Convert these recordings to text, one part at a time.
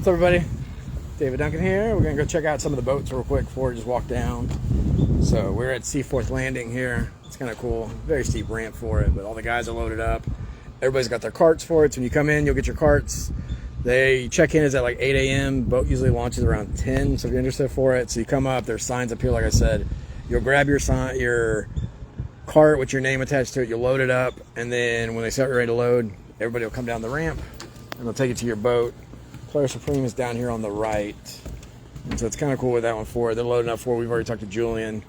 What's up, everybody? David Duncan here. We're gonna go check out some of the boats real quick before we just walk down. So we're at Seaforth Landing here. It's kind of cool. Very steep ramp for it, but all the guys are loaded up. Everybody's got their carts for it. So when you come in, you'll get your carts. They check-in is at like 8 a.m. Boat usually launches around 10. So if you're interested for it, so you come up. There's signs up here, like I said. You'll grab your cart with your name attached to it. You'll load it up, and then when they start ready to load, everybody will come down the ramp and they'll take it to your boat. Polaris Supreme is down here on the right, and so it's kind of cool with that one for it. They're loading up for it. We've already talked to Julian.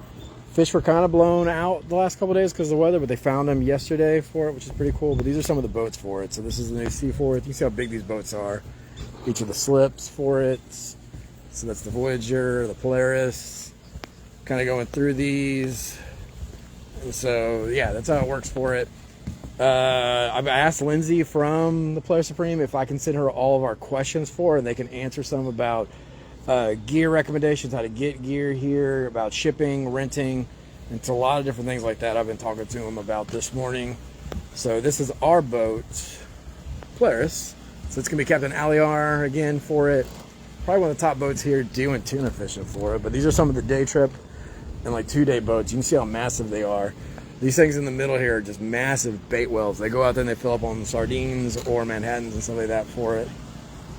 Fish were kind of blown out the last couple of days because of the weather, but they found them yesterday for it, which is pretty cool. But these are some of the boats for it. So this is the new seaforth. You can see how big these boats are. Each of the slips for it. So that's the Voyager, the Polaris. Kind of going through these. And so yeah, that's how it works for it. I asked Lindsay from the Polaris Supreme if I can send her all of our questions for her, and they can answer some about gear recommendations, how to get gear here, about shipping, renting, and it's a lot of different things like that I've been talking to them about this morning. So this is our boat, Polaris. So it's going to be Captain Aliar again for it. Probably one of the top boats here doing tuna fishing for it, but these are some of the day trip and like 2-day boats. You can see how massive they are. These things in the middle here are just massive bait wells. They go out there and they fill up on sardines or Manhattans and stuff like that for it.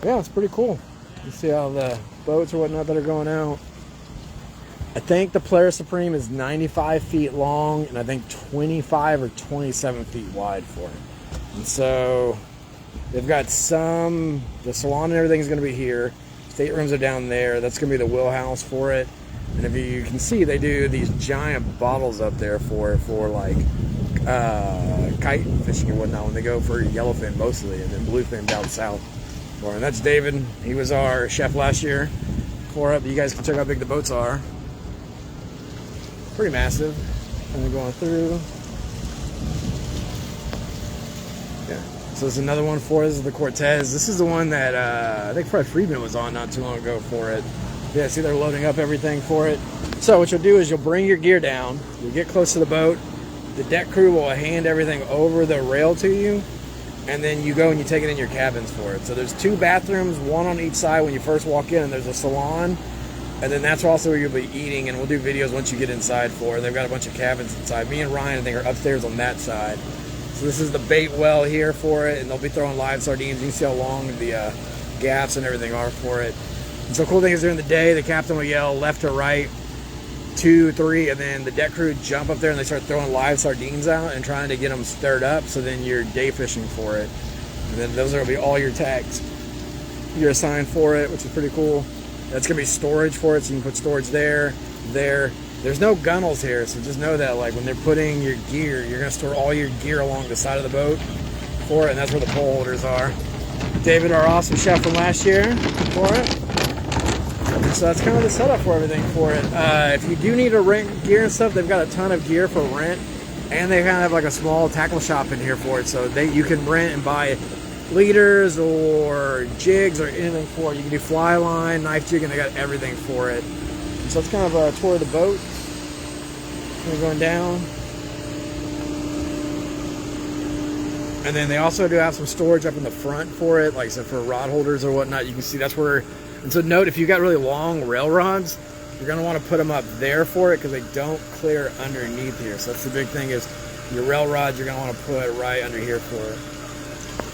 Yeah, it's pretty cool. You see how the boats or whatnot that are going out. I think the Polaris Supreme is 95 feet long and I think 25 or 27 feet wide for it. And so they've got the salon and everything is going to be here. Staterooms are down there. That's going to be the wheelhouse for it. And if you can see, they do these giant bottles up there for like kite fishing and whatnot when they go for yellowfin mostly, and then bluefin down south. And that's David. He was our chef last year for it. But you guys can check how big the boats are. Pretty massive. Kind of going through. Yeah. So there's another one for us. This is the Cortez. This is the one that I think Fred Friedman was on not too long ago for it. Yeah, see they're loading up everything for it. So what you'll do is you'll bring your gear down, you'll get close to the boat, the deck crew will hand everything over the rail to you, and then you go and you take it in your cabins for it. So there's 2 bathrooms, one on each side when you first walk in, and there's a salon, and then that's also where you'll be eating, and we'll do videos once you get inside for it. They've got a bunch of cabins inside. Me and Ryan, I think, are upstairs on that side. So this is the bait well here for it, and they'll be throwing live sardines. You can see how long the gaps and everything are for it. And so the cool thing is during the day, the captain will yell left to right, 2, 3, and then the deck crew jump up there and they start throwing live sardines out and trying to get them stirred up, so then you're day fishing for it. And then those are going to be all your tags you're assigned for it, which is pretty cool. That's going to be storage for it, so you can put storage there. There's no gunnels here, so just know that like when they're putting your gear, you're going to store all your gear along the side of the boat for it, and that's where the pole holders are. David, our awesome chef from last year for it. So that's kind of the setup for everything for it. If you do need to rent gear and stuff, they've got a ton of gear for rent, and they kind of have like a small tackle shop in here for it. So you can rent and buy leaders or jigs or anything for it. You can do fly line, knife jig, and they got everything for it. So it's kind of a tour of the boat. We're going down. And then they also do have some storage up in the front for it, like I said, for rod holders or whatnot. You can see that's where. And so note, if you got really long rail rods, you're going to want to put them up there for it because they don't clear underneath here. So that's the big thing is your rail rods you're going to want to put right under here for it.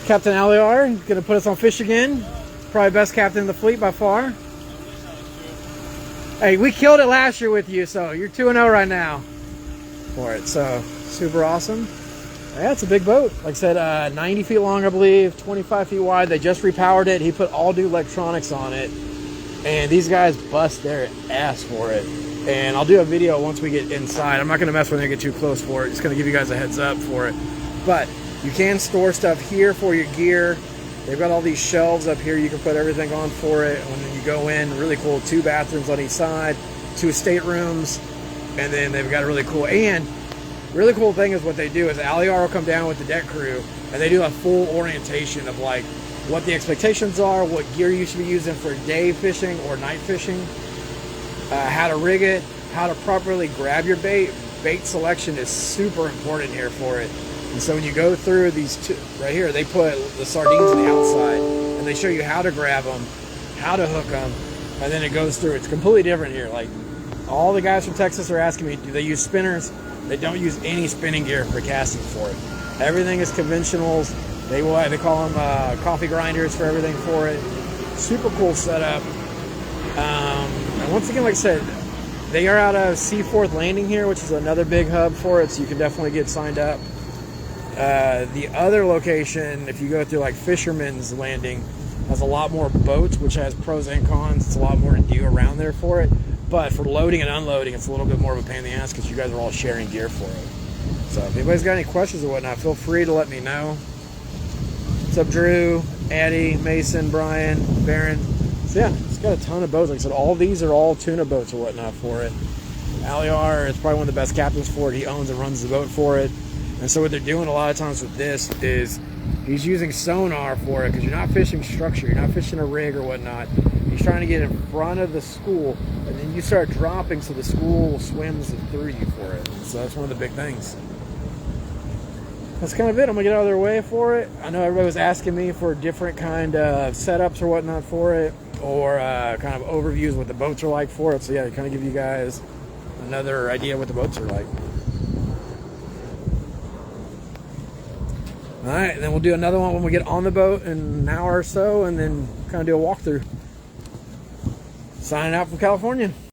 Captain Aliar going to put us on fish again. Probably best captain in the fleet by far. Hey, we killed it last year with you, so you're 2-0 right now for it. So super awesome. Yeah, it's a big boat. Like I said, 90 feet long, I believe, 25 feet wide. They just repowered it. He put all new electronics on it. And these guys bust their ass for it. And I'll do a video once we get inside. I'm not going to mess with it and get too close for it. Just going to give you guys a heads up for it. But you can store stuff here for your gear. They've got all these shelves up here you can put everything on for it. And when you go in, really cool, 2 bathrooms on each side, 2 staterooms. And then they've got a really cool... And really cool thing is what they do is Aliar will come down with the deck crew and they do a full orientation of like what the expectations are, what gear you should be using for day fishing or night fishing, how to rig it, how to properly grab your bait. Bait selection is super important here for it. And so when you go through these two right here, they put the sardines on the outside and they show you how to grab them, how to hook them, and then it goes through. It's completely different here. Like, all the guys from Texas are asking me, do they use spinners? They don't use any spinning gear for casting for it. Everything is conventionals. They call them coffee grinders for everything for it. Super cool setup. And once again, like I said, they are out of Seaforth Landing here, which is another big hub for it, so you can definitely get signed up. The other location, if you go through like Fisherman's Landing, has a lot more boats, which has pros and cons. It's a lot more to do around there for it. But for loading and unloading, it's a little bit more of a pain in the ass because you guys are all sharing gear for it. So if anybody's got any questions or whatnot, feel free to let me know. What's up, Drew, Addie, Mason, Brian, Baron? So yeah, it's got a ton of boats. Like I said, all these are all tuna boats or whatnot for it. Aliar is probably one of the best captains for it. He owns and runs the boat for it. And so what they're doing a lot of times with this is he's using sonar for it, because you're not fishing structure, you're not fishing a rig or whatnot. He's trying to get in front of the school, and then you start dropping so the school swims through you for it. So that's one of the big things. That's kind of it. I'm gonna get out of their way for it. I know everybody was asking me for different kind of setups or whatnot for it, or kind of overviews what the boats are like for it. So yeah, to kind of give you guys another idea what the boats are like. All right, then we'll do another one when we get on the boat in an hour or so, and then kind of do a walkthrough. Signing out from California.